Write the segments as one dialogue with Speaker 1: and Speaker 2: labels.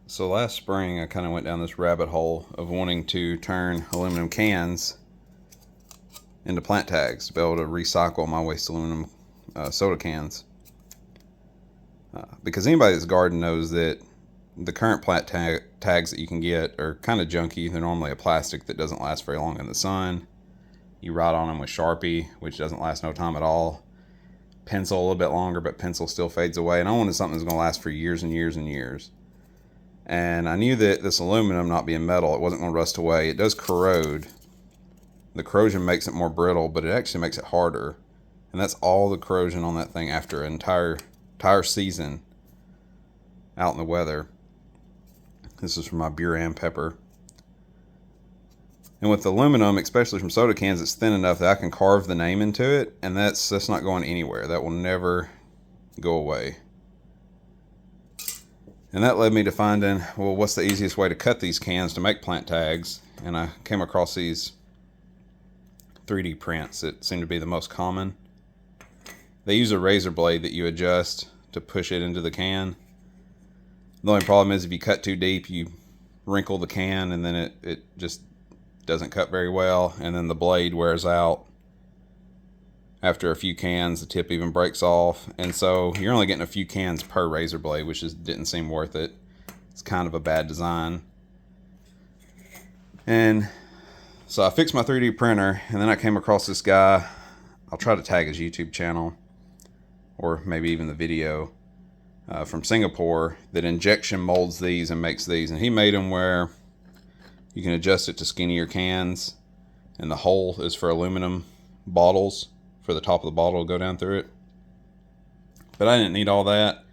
Speaker 1: So last spring I kind of went down this rabbit hole of wanting to turn aluminum cans into plant tags to be able to recycle my waste aluminum soda cans. Because anybody that's garden knows that the current plant tags that you can get are kind of junky. They're normally a plastic that doesn't last very long in the sun. You write on them with Sharpie, which doesn't last no time at all. Pencil a little bit longer, but pencil still fades away. And I wanted something that's going to last for years and years and years. And I knew that this aluminum, not being metal, it wasn't going to rust away. It does corrode. The corrosion makes it more brittle, but it actually makes it harder. And that's all the corrosion on that thing after an entire season out in the weather. This is from my Buran pepper. And with aluminum, especially from soda cans, it's thin enough that I can carve the name into it, and that's not going anywhere. That will never go away. And that led me to finding, well, what's the easiest way to cut these cans to make plant tags? And I came across these 3D prints that seem to be the most common. They use a razor blade that you adjust to push it into the can. The only problem is if you cut too deep, you wrinkle the can, and then it just doesn't cut very well, and then the blade wears out after a few cans. The tip even breaks off, and so you're only getting a few cans per razor blade, which just didn't seem worth it. It's kind of a bad design. And so I fixed my 3D printer, and then I came across this guy. I'll try to tag his YouTube channel, or maybe even the video, from Singapore, that injection molds these and makes these. And he made them where you can adjust it to skinnier cans, and the hole is for aluminum bottles, for the top of the bottle to go down through it. But I didn't need all that.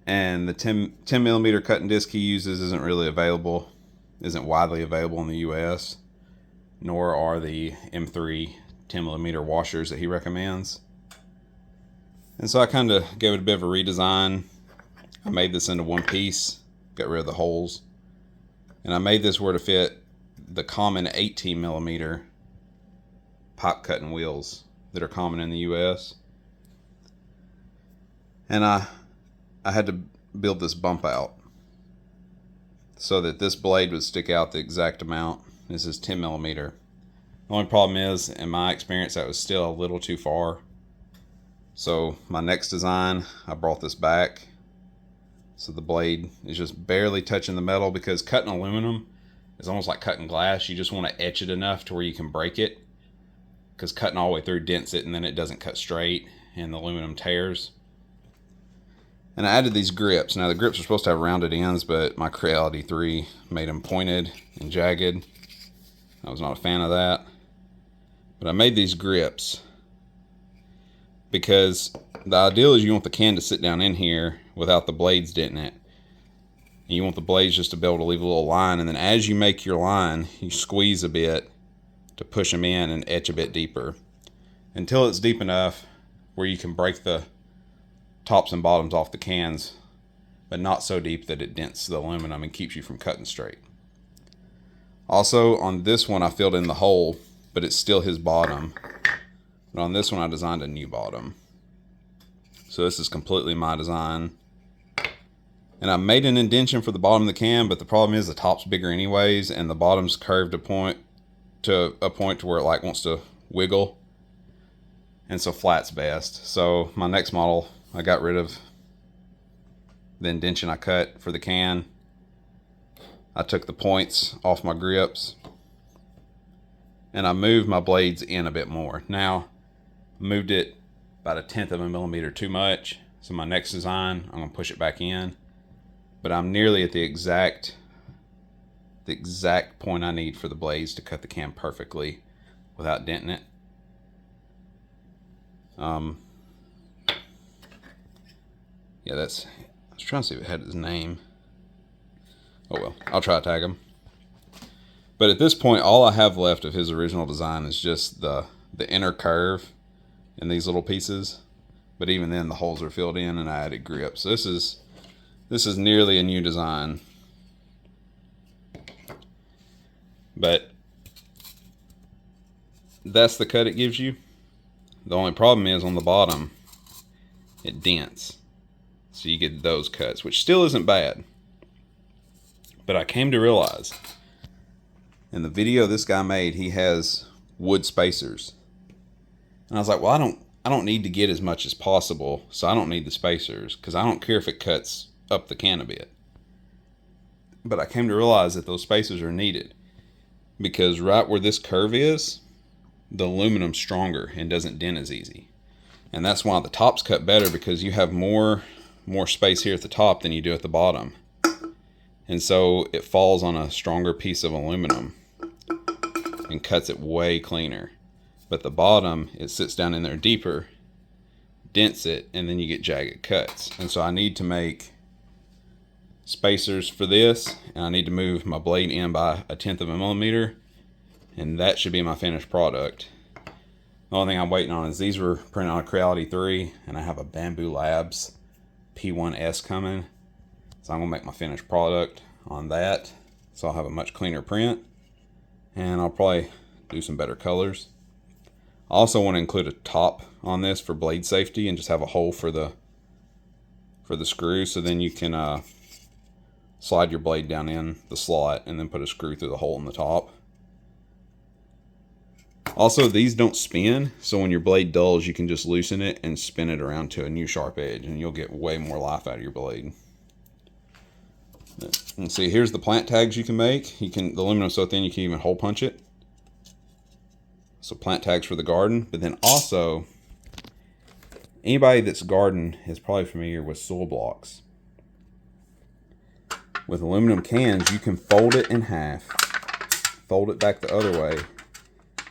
Speaker 1: And the 10 millimeter cutting disc he uses isn't widely available in the US, nor are the M3 10 millimeter washers that he recommends. And so I kind of gave it a bit of a redesign. I made this into one piece, got rid of the holes. And I made this where to fit the common 18 millimeter pipe cutting wheels that are common in the US. And I had to build this bump out so that this blade would stick out the exact amount. This is 10 millimeter. The only problem is, in my experience, that was still a little too far. So my next design, I brought this back so the blade is just barely touching the metal, because cutting aluminum is almost like cutting glass. You just want to etch it enough to where you can break it, because cutting all the way through dents it, and then it doesn't cut straight and the aluminum tears. And I added these grips. Now the grips are supposed to have rounded ends, but my Creality 3 made them pointed and jagged. I was not a fan of that. But I made these grips because the ideal is you want the can to sit down in here without the blades denting it. And you want the blades just to be able to leave a little line, and then as you make your line, you squeeze a bit to push them in and etch a bit deeper until it's deep enough where you can break the tops and bottoms off the cans, but not so deep that it dents the aluminum and keeps you from cutting straight. Also, on this one I filled in the hole, but it's still his bottom. But on this one I designed a new bottom. So this is completely my design. And I made an indentation for the bottom of the can, but the problem is the top's bigger anyways, and the bottom's curved to a point to where it like wants to wiggle. And so flat's best. So my next model, I got rid of the indentation I cut for the can. I took the points off my grips, and I moved my blades in a bit more. Now, I moved it about 1/10 of a millimeter too much. So my next design, I'm gonna push it back in, but I'm nearly at the exact point I need for the blades to cut the can perfectly without denting it. Yeah, I was trying to see if it had his name. Oh well, I'll try to tag him. But at this point, all I have left of his original design is just the inner curve in these little pieces. But even then, the holes are filled in, and I added grips. So this is nearly a new design. But that's the cut it gives you. The only problem is on the bottom, it dents. So you get those cuts, which still isn't bad. But I came to realize in the video this guy made, he has wood spacers. And I was like, well, I don't need to get as much as possible, so I don't need the spacers, because I don't care if it cuts up the can a bit. But I came to realize that those spacers are needed, because right where this curve is, the aluminum's stronger and doesn't dent as easy. And that's why the tops cut better, because you have more space here at the top than you do at the bottom. And so it falls on a stronger piece of aluminum and cuts it way cleaner. But the bottom, it sits down in there deeper, dents it, and then you get jagged cuts. And so I need to make spacers for this, and I need to move my blade in by 1/10 of a millimeter, and that should be my finished product. The only thing I'm waiting on is these were printed on a Creality 3, and I have a Bamboo Labs P1S coming. So I'm going to make my finished product on that. So I'll have a much cleaner print, and I'll probably do some better colors. I also want to include a top on this for blade safety, and just have a hole for the screw, so then you can slide your blade down in the slot and then put a screw through the hole in the top. Also, these don't spin, so when your blade dulls, you can just loosen it and spin it around to a new sharp edge, and you'll get way more life out of your blade. And see, here's the plant tags you can make. The aluminum's so thin you can even hole punch it. So plant tags for the garden, but then also, anybody that's garden is probably familiar with soil blocks. With aluminum cans, you can fold it in half, fold it back the other way,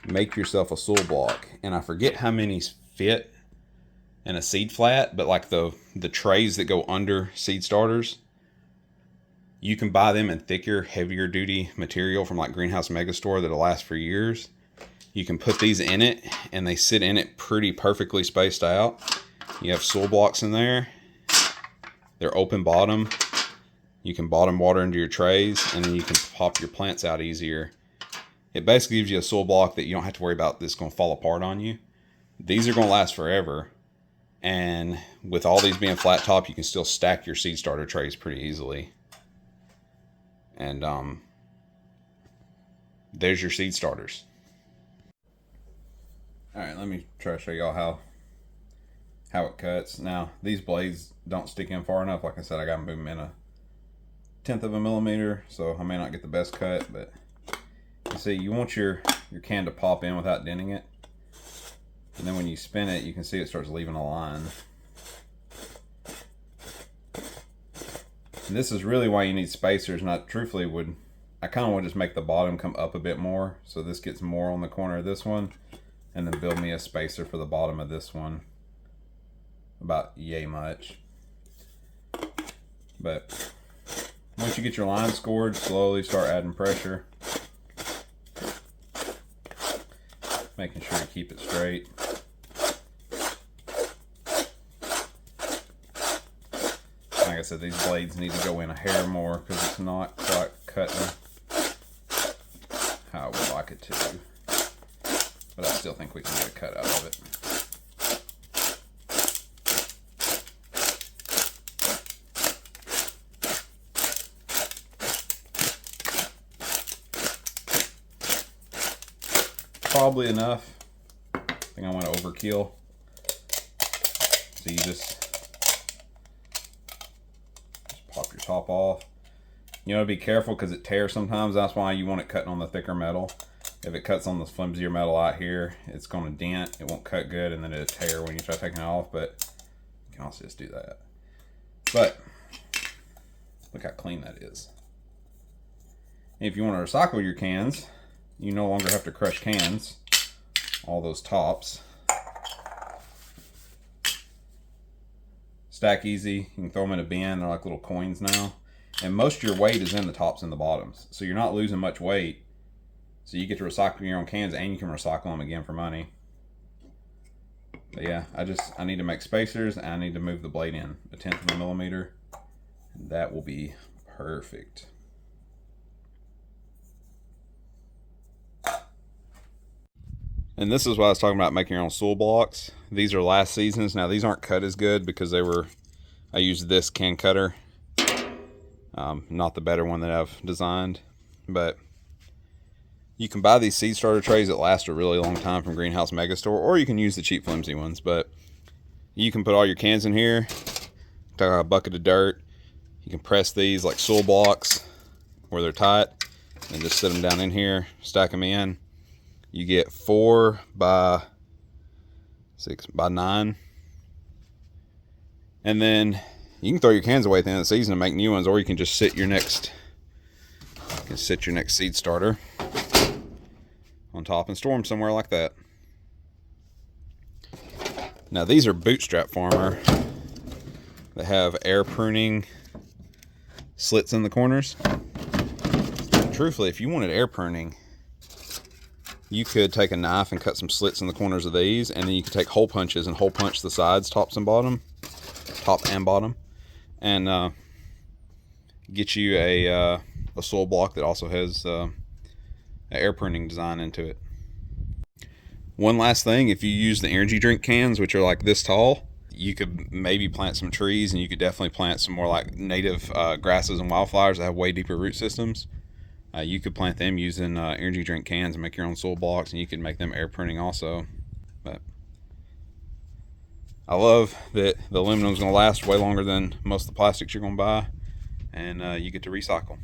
Speaker 1: make yourself a soil block. And I forget how many fit in a seed flat, but like the trays that go under seed starters, you can buy them in thicker, heavier duty material from like Greenhouse Megastore that'll last for years. You can put these in it, and they sit in it pretty perfectly spaced out. You have soil blocks in there. They're open bottom. You can bottom water into your trays, and then you can pop your plants out easier. It basically gives you a soil block that you don't have to worry about this going to fall apart on you. These are going to last forever. And with all these being flat top, you can still stack your seed starter trays pretty easily. And there's your seed starters. Alright, let me try to show y'all how it cuts. Now, these blades don't stick in far enough. Like I said, I got to move them in 1/10 of a millimeter, so I may not get the best cut, but you see, you want your can to pop in without denting it. And then when you spin it, you can see it starts leaving a line. And this is really why you need spacers, and I truthfully I kind of want to just make the bottom come up a bit more, so this gets more on the corner of this one, and then build me a spacer for the bottom of this one, about yay much. But once you get your line scored, slowly start adding pressure, making sure to keep it straight. Like I said, these blades need to go in a hair more because it's not quite cutting how I would like it to. But I still think we can get a cut out of it. Probably enough. I think I want to overkill. So you just pop your top off. You know, to be careful because it tears sometimes. That's why you want it cutting on the thicker metal. If it cuts on the flimsier metal out here, it's going to dent. It won't cut good, and then it'll tear when you try taking it off. But you can also just do that. But look how clean that is. If you want to recycle your cans, you no longer have to crush cans. All those tops stack easy. You can throw them in a bin. They're like little coins now. And most of your weight is in the tops and the bottoms. So you're not losing much weight. So you get to recycle your own cans, and you can recycle them again for money. But yeah, I need to make spacers, and I need to move the blade in 1/10 of a millimeter. And that will be perfect. And this is what I was talking about, making your own soil blocks. These are last season's. Now these aren't cut as good because I used this can cutter. Not the better one that I've designed, but you can buy these seed starter trays that last a really long time from Greenhouse Megastore, or you can use the cheap flimsy ones. But you can put all your cans in here, take a bucket of dirt. You can press these like soil blocks where they're tight, and just sit them down in here, stack them in. You get 4 by 6 by 9, and then you can throw your cans away at the end of the season and make new ones, or you can just sit your next seed starter on top and store them somewhere like that. Now these are Bootstrap Farmer. They have air pruning slits in the corners. Truthfully, if you wanted air pruning, you could take a knife and cut some slits in the corners of these, and then you could take hole punches and hole punch the sides, top and bottom, and get you a soil block that also has an air pruning design into it. One last thing, if you use the energy drink cans, which are like this tall, you could maybe plant some trees, and you could definitely plant some more like native grasses and wildflowers that have way deeper root systems. You could plant them using energy drink cans and make your own soil blocks, and you could make them air pruning also. But I love that the aluminum is going to last way longer than most of the plastics you're going to buy, and you get to recycle.